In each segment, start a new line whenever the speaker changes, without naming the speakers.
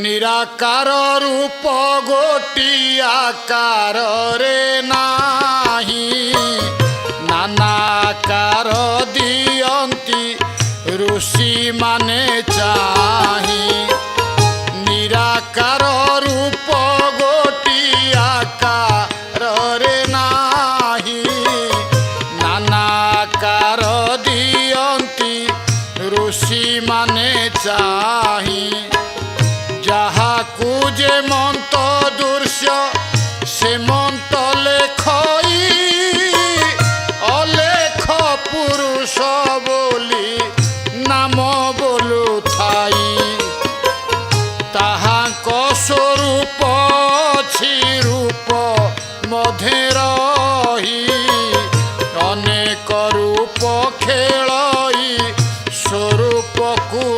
निराकार रूप गोटी आकार रे नाही नानाकार दियंती ऋषि माने चाही निराकार रूप गोटी आकार रे नाही नानाकार दियंती ऋषि माने चाही जहाकू जे मंत दृश्य से मंत लेखई अलेख पुरुष बोली नाम बोलु थाई ताहाक स्वरूप अछि रूप मध्य रही अनेक रूप खेलई स्वरूप को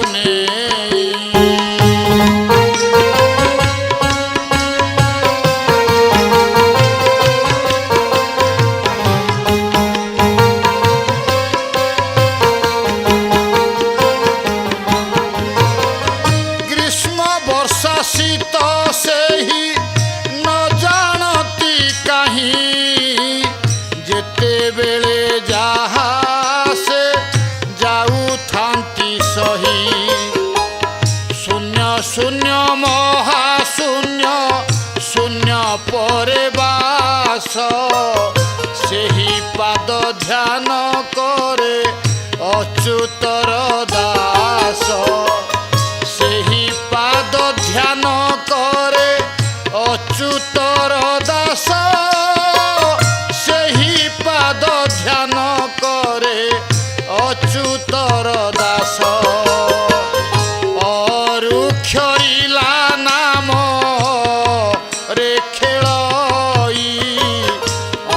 शीत से ही न जानती कहीं जेते बेले जहा से जाऊ थांती सही शून्य शून्य महाशून्य शून्य परे बास सेही पाद ध्यान करे अच्युतर दास सेही पाद ध्यान करे अच्युतर दास सेही पाद ध्यान करे अच्युतर दास अरुक्षरीला नाम रे खेलई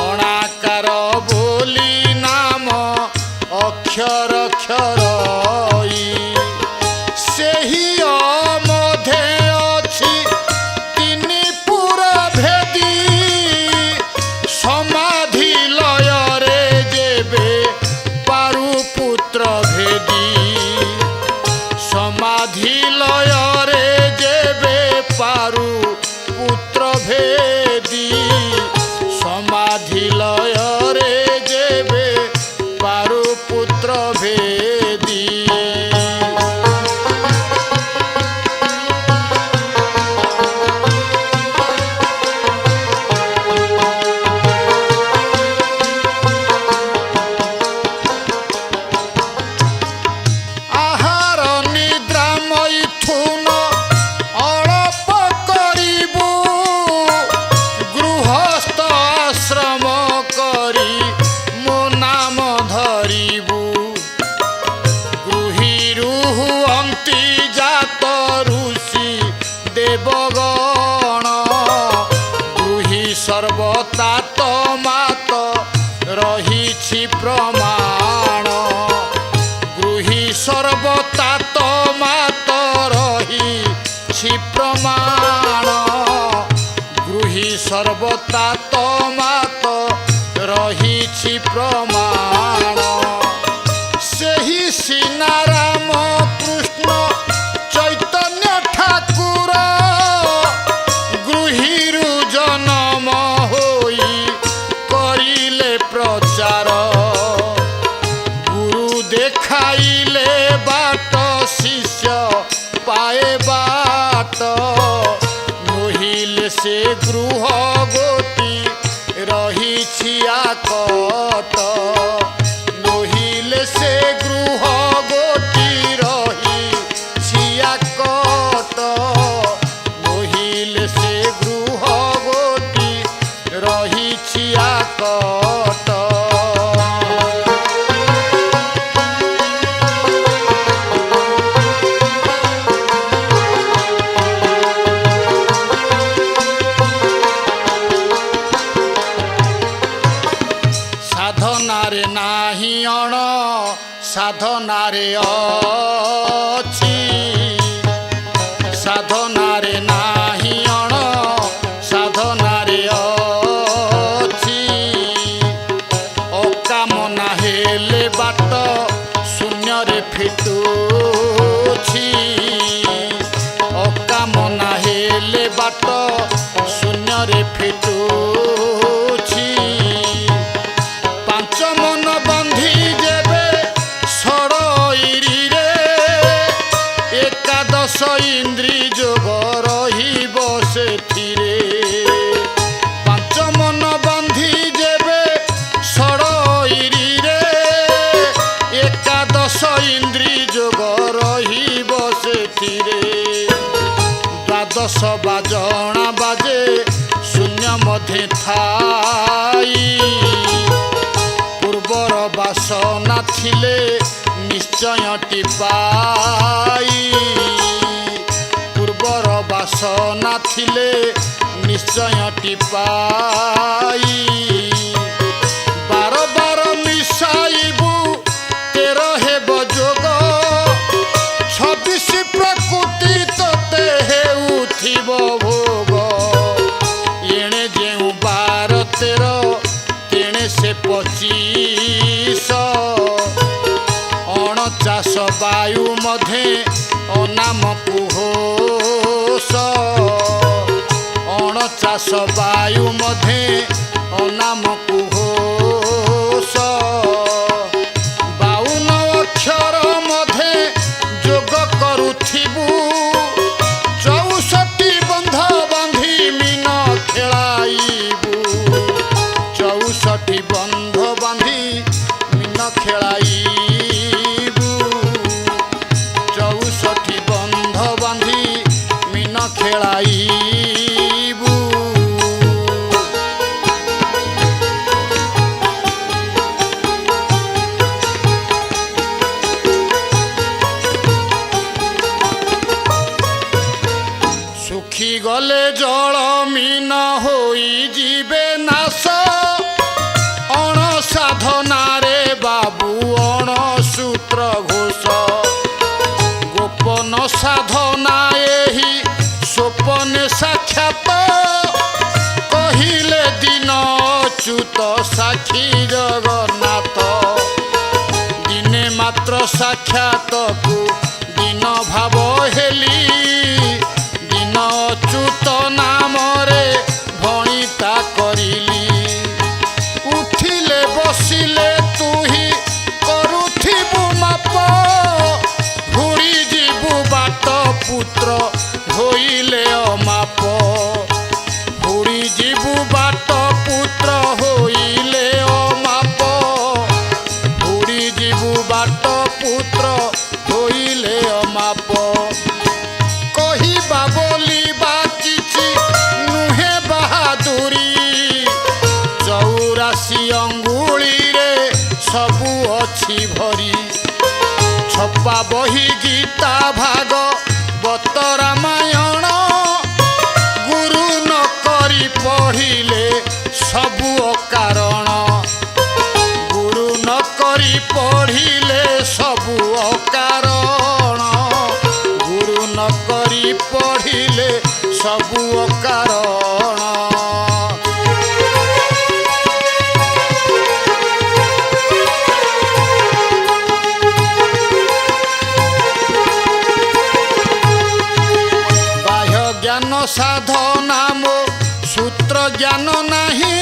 अणाकार बोली नाम अक्षर क्षरई सेही मध्य अछि तिनि पुरा भेदी समाधि लय रे जेबे पारु पुत्र भेदी समाधि लय रे जेबे पारु पुत्र भेदी समाधि लय रे जेबे पारु पुत्र भेदी देवगण गृही सर्वतात मात रही प्रमाण गृही सर्वतात मात रही प्रमाण गृही सर्वतात मात रही प्रमाण सेही सीना राम कृष्ण चैतन्य ठाकुर गृहीरु जन्म होई करिले प्रचार गुरु देखाइले बाट शिष्य पाए बाट नहिल से गृह गोटी रही आकट नहिल से गृह गोटी रही आकट नहिल से गृह गोटी रही आकट साधनारे नाही अण साधनारे अछि साधनारे नाही अण साधनारे अछि अकामना हेले बाट शून्य रे फिटुछि अकामना ବାହାରେ ଫିଟୁଛି। ପାଞ୍ଚ ମନ ବନ୍ଧି ଯେବେ ଷଡ଼ଇରିରେ ଏକାଦଶ ଇନ୍ଦ୍ରି ଯୋଗ ରହିବ ସେଥିରେ। ପାଞ୍ଚ ମନ ବନ୍ଧି ଯେବେ ଷଡ଼ଇରିରେ ଏକାଦଶ ଇନ୍ଦ୍ରି ଯୋଗ ରହିବ ସେଥିରେ। ଦ୍ୱାଦଶ ବାଜଣା ବାଜେ ଶୂନ୍ୟ ମଧ୍ୟେ ଥାଇ ପୂର୍ବର ବାସନା ଥିଲେ ନିଶ୍ଚୟଟି ପାଇ। ପୂର୍ବର ବାସନା ଥିଲେ ନିଶ୍ଚୟଟି ପାଇ। ବାର ବାର ମିଶାଇବୁ ତେର ହେବ ଯୋଗ 26 ପ୍ରକୃତି ତତେ ହେଉଥିବ ଭୋଗ। ଏଣେ ଯେଉଁ 12 13 ତେଣେ ସେ 25 ଅଣଚାଶ ବାୟୁ ମଧ୍ୟେ ଅନାମ କୁହୋଷ। ଅଣଚାଶ ବାୟୁ ମଧ୍ୟେ ଅନାମ କୁହୋଷ। 52 ଅକ୍ଷର ମଧ୍ୟେ ଯୋଗ କରୁଥିବୁ 64 ବନ୍ଧ ବାନ୍ଧି ମୀନ ଖେଳାଇବୁ। 64 ବନ୍ଧ ବାନ୍ଧି ମୀନ ଖେଳାଇବୁ। 64 ବନ୍ଧ ବାନ୍ଧି ମୀନ ଖେଳାଇବୁ। ଶୁଖିଗଲେ ଜଳ ମୀନ ହୋଇଯିବେ ନାଶ। ଅଣସାଧନାରେ ବାବୁ ଅଣସୂତ୍ର ଘୋଷ। ଗୋପନ ସାଧନା ଏହି ସ୍ୱପନେ ସାକ୍ଷାତ କହିଲେ ଦିନ ଅଚ୍ୟୁତ ସାକ୍ଷୀ ଜଗନ୍ନାଥ। ଦିନେ ମାତ୍ର ସାକ୍ଷାତକୁ ଦିନ ଭାବ ହେଲି ଦିନ ଅଚ୍ୟୁତ ନାମରେ ଭଣିତା କରିଲି। ଉଠିଲେ ବସିଲେ ତୁହି କରୁଥିବୁ ମାପ ଘୁରି ଯିବୁ ବାଟ ପୁତ୍ର ହୋଇଲେ ଅମାପ। ଘୁରି ଯିବୁ ବାଟ ପୁତ୍ର ହୋଇଲେ ଅମାପ। ଘୁରି ଯିବୁ ବାଟ ପୁତ୍ର ହୋଇଲେ ଅମାପ। କହିବା ବୋଲିବା କିଛି ନୁହେଁ ବାହାଦୁରୀ 84 ଅଙ୍ଗୁଳିରେ ସବୁ ଅଛି ଭରି। ଛପା ବହି ଗୀତା ଭାଗବତ ରାମାୟଣ ଗୁରୁ ନ କରି ପଢ଼ିଲେ ସବୁ ଅକାରଣ। ଗୁରୁ ନ କରି ପଢ଼ିଲେ ସବୁ ଅକାରଣ। ଗୁରୁ ନ କରି ପଢ଼ିଲେ ସବୁ ଅକାରଣ। ବାହ୍ୟ ଜ୍ଞାନ ସାଧନା ମୋ ସୂତ୍ର ଜ୍ଞାନ ନାହିଁ।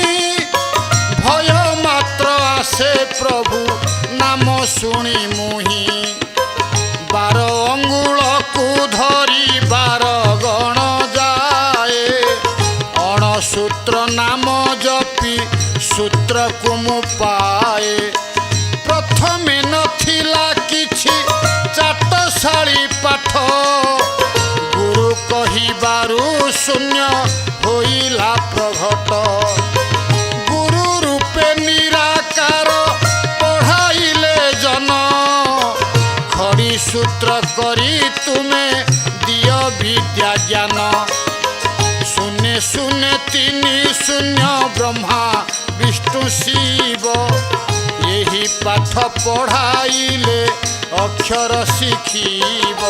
ଭୟ ମାତ୍ର ଆସେ ପ୍ରଭୁ ନାମ ଶୁଣି ମୁହିଁ। 12 ଅଙ୍ଗୁଳକୁ ଧରି 12 ଗଣ ଯାଏ। ଅଣସୂତ୍ର ନାମ ଜପି ସୂତ୍ରକୁ ମୁଁ ପାଏ। ପ୍ରଥମେ ନଥିଲା କିଛି ଚାଟଶାଳୀ ପାଠ ଗୁରୁ କହିବାରୁ ଶୂନ୍ୟ ହୋଇଲା ପ୍ରଘଟ। ଗୁରୁ ରୂପେ ନିରାକାର ପଢ଼ାଇଲେ ଜନ ଖଡ଼ି ସୂତ୍ର କରି ତୁମେ ଦିଅ ବିଦ୍ୟା ଜ୍ଞାନ। ଶୂନ୍ୟ ଶୂନ୍ୟ 3 ଶୂନ୍ୟ ବ୍ରହ୍ମା ବିଷ୍ଣୁ ଶିବ। ଏହି ପାଠ ପଢ଼ାଇଲେ ଅକ୍ଷର ଶିଖିବ।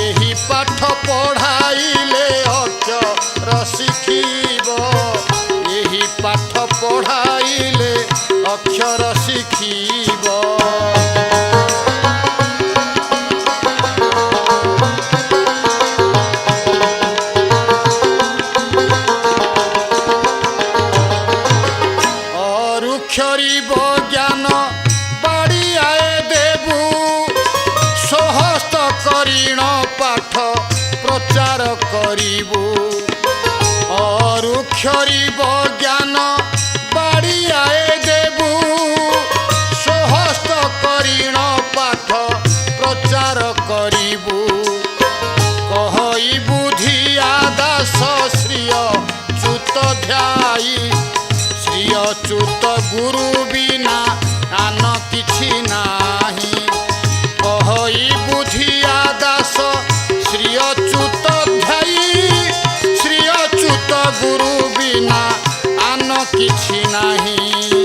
ଏହି ପାଠ ପଢ଼ାଇଲେ ଅକ୍ଷର ଶିଖିବ। ଏହି ପାଠ ପଢ଼ାଇଲେ ଅକ୍ଷର ଶିଖିବ। ଅକ୍ଷରିବ ଜ୍ଞାନ ବାଡ଼ିଆଏ ଦେବୁ ସହସ୍ତ କରିଣ ପାଠ ପ୍ରଚାର କରିବୁ ଅରୁକ୍ଷରିବ ଜ୍ଞାନ ବାଡ଼ିଆଏ ଦେବୁ ସହସ୍ତ କରିଣ ପାଠ ପ୍ରଚାର କରିବୁ କହଇ ବୁଧିଆ ଦାସ ଶ୍ରୀୟ ଚ୍ୟୁତ ଧ୍ୟାଇ ଶ୍ରୀୟ ଚ୍ୟୁତ ଗୁରୁ ବିନା ଆନ କିଛି ନାହିଁ କହଇ ବୁଧିଆ ଦାସ ଶ୍ରୀୟ ଚ୍ୟୁତ ଧ୍ୟାଇ ଶ୍ରୀୟ ଚ୍ୟୁତ ଗୁରୁ ବିନା ଆନ କିଛି ନାହିଁ।